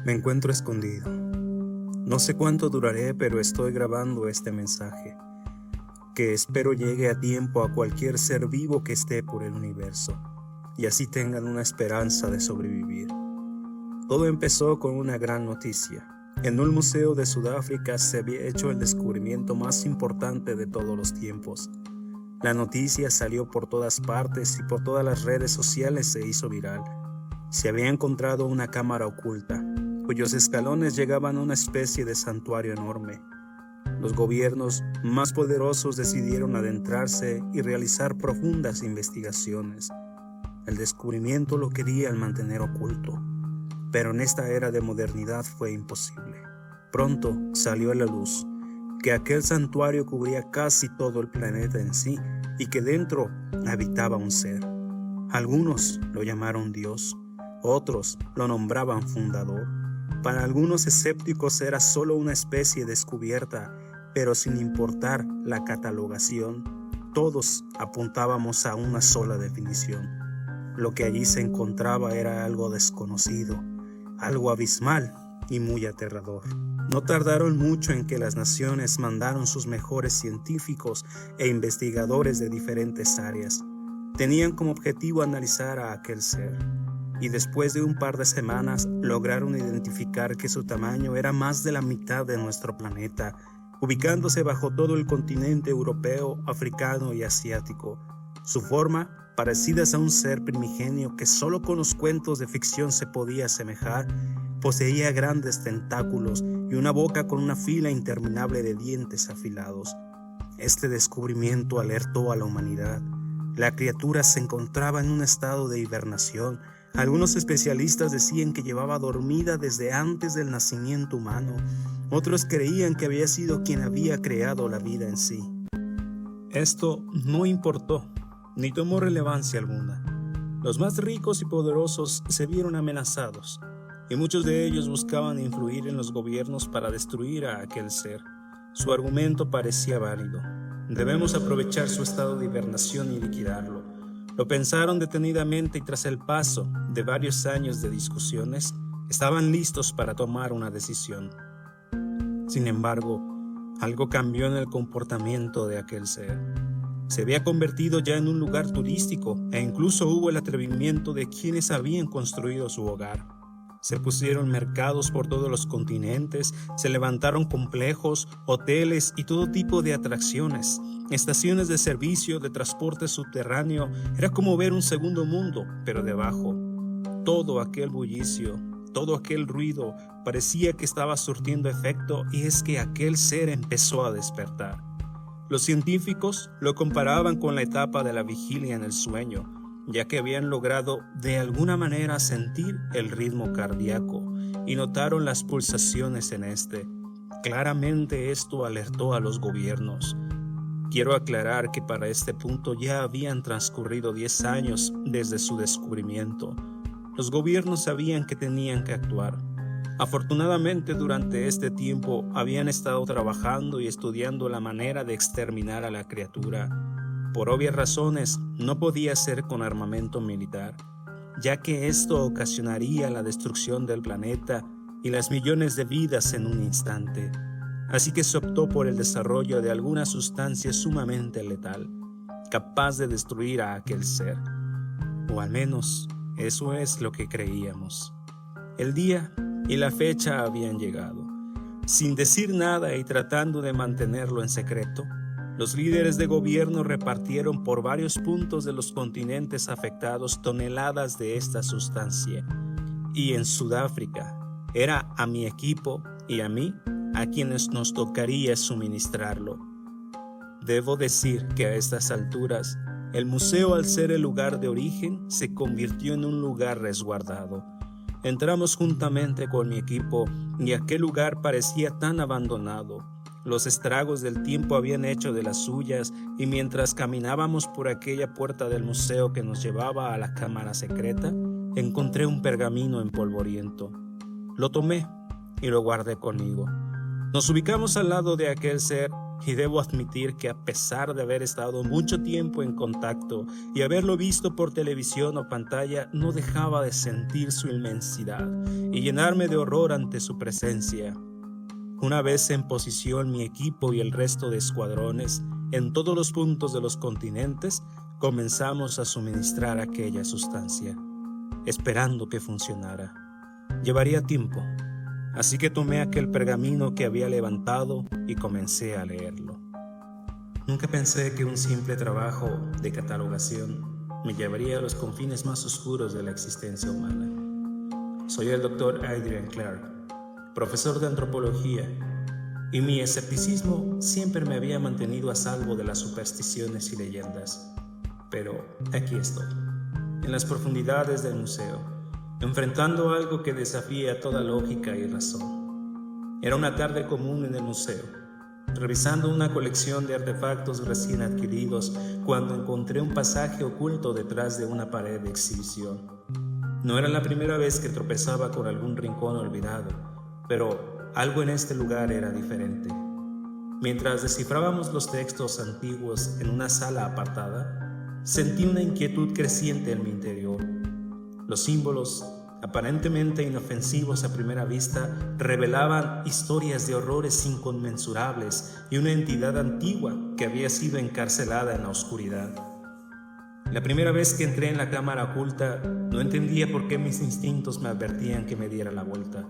Me encuentro escondido. No sé cuánto duraré, pero estoy grabando este mensaje, que espero llegue a tiempo a cualquier ser vivo que esté por el universo, y así tengan una esperanza de sobrevivir. Todo empezó con una gran noticia. En un museo de Sudáfrica se había hecho el descubrimiento más importante de todos los tiempos. La noticia salió por todas partes y por todas las redes sociales se hizo viral. Se había encontrado una cámara oculta, cuyos escalones llegaban a una especie de santuario enorme. Los gobiernos más poderosos decidieron adentrarse y realizar profundas investigaciones. El descubrimiento lo querían mantener oculto, pero en esta era de modernidad fue imposible. Pronto salió a la luz que aquel santuario cubría casi todo el planeta en sí y que dentro habitaba un ser. Algunos lo llamaron Dios, otros lo nombraban fundador. Para algunos escépticos era solo una especie descubierta, pero sin importar la catalogación, todos apuntábamos a una sola definición. Lo que allí se encontraba era algo desconocido, algo abismal y muy aterrador. No tardaron mucho en que las naciones mandaron sus mejores científicos e investigadores de diferentes áreas. Tenían como objetivo analizar a aquel ser, y después de un par de semanas lograron identificar que su tamaño era más de la mitad de nuestro planeta, ubicándose bajo todo el continente europeo, africano y asiático. Su forma, parecidas a un ser primigenio que solo con los cuentos de ficción se podía asemejar, poseía grandes tentáculos y una boca con una fila interminable de dientes afilados. Este descubrimiento alertó a la humanidad. La criatura se encontraba en un estado de hibernación. Algunos especialistas decían que llevaba dormida desde antes del nacimiento humano. Otros creían que había sido quien había creado la vida en sí. Esto no importó, ni tomó relevancia alguna. Los más ricos y poderosos se vieron amenazados, y muchos de ellos buscaban influir en los gobiernos para destruir a aquel ser. Su argumento parecía válido. Debemos aprovechar su estado de hibernación y liquidarlo. Lo pensaron detenidamente y tras el paso de varios años de discusiones, estaban listos para tomar una decisión. Sin embargo, algo cambió en el comportamiento de aquel ser. Se había convertido ya en un lugar turístico e incluso hubo el atrevimiento de quienes habían construido su hogar. Se pusieron mercados por todos los continentes, se levantaron complejos, hoteles y todo tipo de atracciones, estaciones de servicio, de transporte subterráneo. Era como ver un segundo mundo, pero debajo. Todo aquel bullicio, todo aquel ruido parecía que estaba surtiendo efecto, y es que aquel ser empezó a despertar. Los científicos lo comparaban con la etapa de la vigilia en el sueño, ya que habían logrado de alguna manera sentir el ritmo cardíaco y notaron las pulsaciones en este. Claramente esto alertó a los gobiernos. Quiero aclarar que para este punto ya habían transcurrido 10 años desde su descubrimiento. Los gobiernos sabían que tenían que actuar. Afortunadamente, durante este tiempo habían estado trabajando y estudiando la manera de exterminar a la criatura. Por obvias razones, no podía ser con armamento militar, ya que esto ocasionaría la destrucción del planeta y las millones de vidas en un instante. Así que se optó por el desarrollo de alguna sustancia sumamente letal, capaz de destruir a aquel ser. O al menos, eso es lo que creíamos. El día y la fecha habían llegado. Sin decir nada y tratando de mantenerlo en secreto, los líderes de gobierno repartieron por varios puntos de los continentes afectados toneladas de esta sustancia. Y en Sudáfrica era a mi equipo y a mí a quienes nos tocaría suministrarlo. Debo decir que a estas alturas, el museo, al ser el lugar de origen, se convirtió en un lugar resguardado. Entramos juntamente con mi equipo y aquel lugar parecía tan abandonado. Los estragos del tiempo habían hecho de las suyas, y mientras caminábamos por aquella puerta del museo que nos llevaba a la cámara secreta, encontré un pergamino en polvoriento. Lo tomé y lo guardé conmigo. Nos ubicamos al lado de aquel ser Y debo admitir que a pesar de haber estado mucho tiempo en contacto y haberlo visto por televisión o pantalla, no dejaba de sentir su inmensidad y llenarme de horror ante su presencia. Una vez en posición mi equipo y el resto de escuadrones, en todos los puntos de los continentes, comenzamos a suministrar aquella sustancia, esperando que funcionara. Llevaría tiempo. Así que tomé aquel pergamino que había levantado y comencé a leerlo. Nunca pensé que un simple trabajo de catalogación me llevaría a los confines más oscuros de la existencia humana. Soy el Dr. Adrian Clark, profesor de antropología, y mi escepticismo siempre me había mantenido a salvo de las supersticiones y leyendas. Pero aquí estoy, en las profundidades del museo, enfrentando algo que desafía toda lógica y razón. Era una tarde común en el museo, revisando una colección de artefactos recién adquiridos, cuando encontré un pasaje oculto detrás de una pared de exhibición. No era la primera vez que tropezaba con algún rincón olvidado, pero algo en este lugar era diferente. Mientras descifrábamos los textos antiguos en una sala apartada, sentí una inquietud creciente en mi interior. Los símbolos, aparentemente inofensivos a primera vista, revelaban historias de horrores inconmensurables y una entidad antigua que había sido encarcelada en la oscuridad. La primera vez que entré en la cámara oculta, no entendía por qué mis instintos me advertían que me diera la vuelta.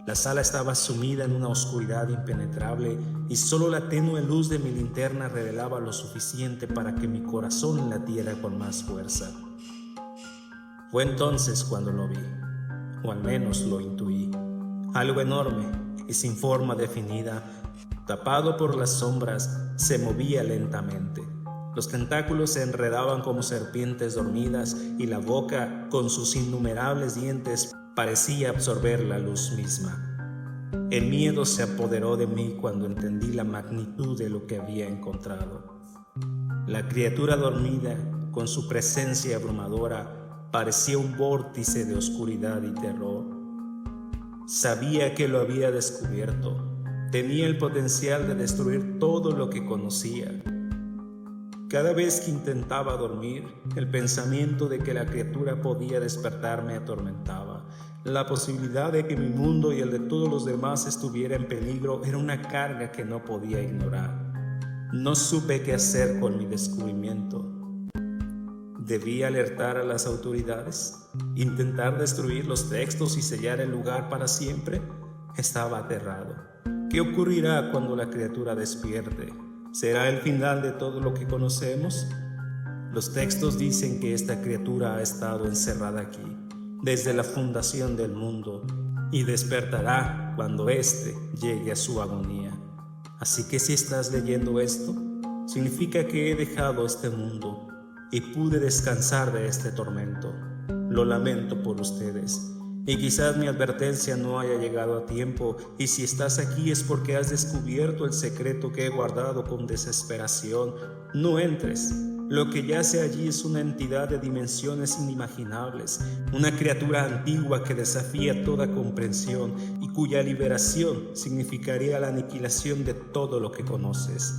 La sala estaba sumida en una oscuridad impenetrable y solo la tenue luz de mi linterna revelaba lo suficiente para que mi corazón latiera con más fuerza. Fue entonces cuando lo vi, o al menos lo intuí. Algo enorme y sin forma definida, tapado por las sombras, se movía lentamente. Los tentáculos se enredaban como serpientes dormidas y la boca, con sus innumerables dientes, parecía absorber la luz misma. El miedo se apoderó de mí cuando entendí la magnitud de lo que había encontrado. La criatura dormida, con su presencia abrumadora, parecía un vórtice de oscuridad y terror. Sabía que lo había descubierto. Tenía el potencial de destruir todo lo que conocía. Cada vez que intentaba dormir, el pensamiento de que la criatura podía despertar me atormentaba. La posibilidad de que mi mundo y el de todos los demás estuviera en peligro era una carga que no podía ignorar. No supe qué hacer con mi descubrimiento. ¿Debía alertar a las autoridades? ¿Intentar destruir los textos y sellar el lugar para siempre? Estaba aterrado. ¿Qué ocurrirá cuando la criatura despierte? ¿Será el final de todo lo que conocemos? Los textos dicen que esta criatura ha estado encerrada aquí, desde la fundación del mundo, y despertará cuando éste llegue a su agonía. Así que si estás leyendo esto, significa que he dejado este mundo y pude descansar de este tormento. Lo lamento por ustedes, y quizás mi advertencia no haya llegado a tiempo, y si estás aquí es porque has descubierto el secreto que he guardado con desesperación. No entres. Lo que yace allí es una entidad de dimensiones inimaginables, una criatura antigua que desafía toda comprensión y cuya liberación significaría la aniquilación de todo lo que conoces.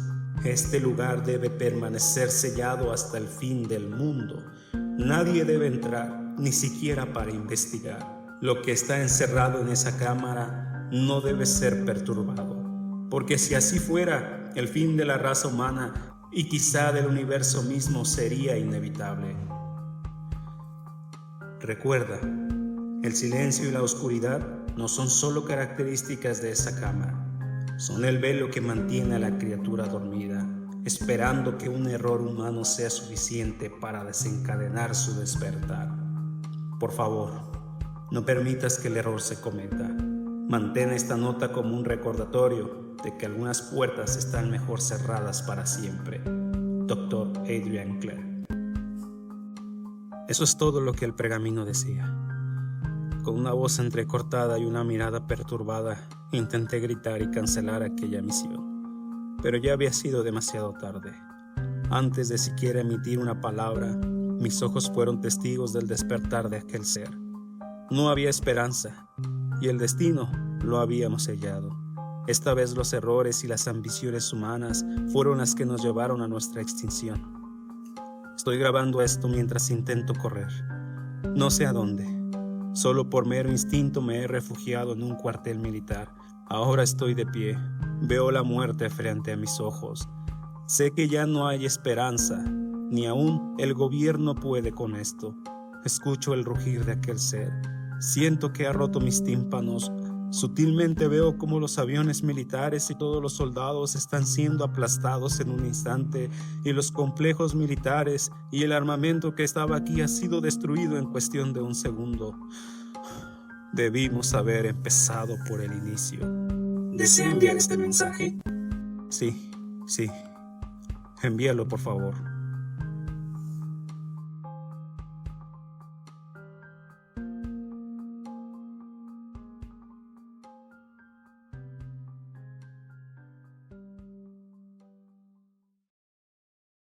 Este lugar debe permanecer sellado hasta el fin del mundo. Nadie debe entrar, ni siquiera para investigar. Lo que está encerrado en esa cámara no debe ser perturbado, porque si así fuera, el fin de la raza humana y quizá del universo mismo sería inevitable. Recuerda, el silencio y la oscuridad no son solo características de esa cámara. Son el velo que mantiene a la criatura dormida, esperando que un error humano sea suficiente para desencadenar su despertar. Por favor, no permitas que el error se cometa. Mantén esta nota como un recordatorio de que algunas puertas están mejor cerradas para siempre. Dr. Adrian Clark. Eso es todo lo que el pergamino decía. Con una voz entrecortada y una mirada perturbada, intenté gritar y cancelar aquella misión, pero ya había sido demasiado tarde. Antes de siquiera emitir una palabra, mis ojos fueron testigos del despertar de aquel ser. No había esperanza, y el destino lo habíamos sellado. Esta vez los errores y las ambiciones humanas fueron las que nos llevaron a nuestra extinción. Estoy grabando esto mientras intento correr. No sé a dónde. Solo por mero instinto me he refugiado en un cuartel militar. Ahora estoy de pie. Veo la muerte frente a mis ojos. Sé que ya no hay esperanza, ni aún el gobierno puede con esto. Escucho el rugir de aquel ser. Siento que ha roto mis tímpanos. Sutilmente veo cómo los aviones militares y todos los soldados están siendo aplastados en un instante y los complejos militares y el armamento que estaba aquí ha sido destruido en cuestión de un segundo. Debimos haber empezado por el inicio. ¿Desea enviar este mensaje? Sí. Envíalo, por favor.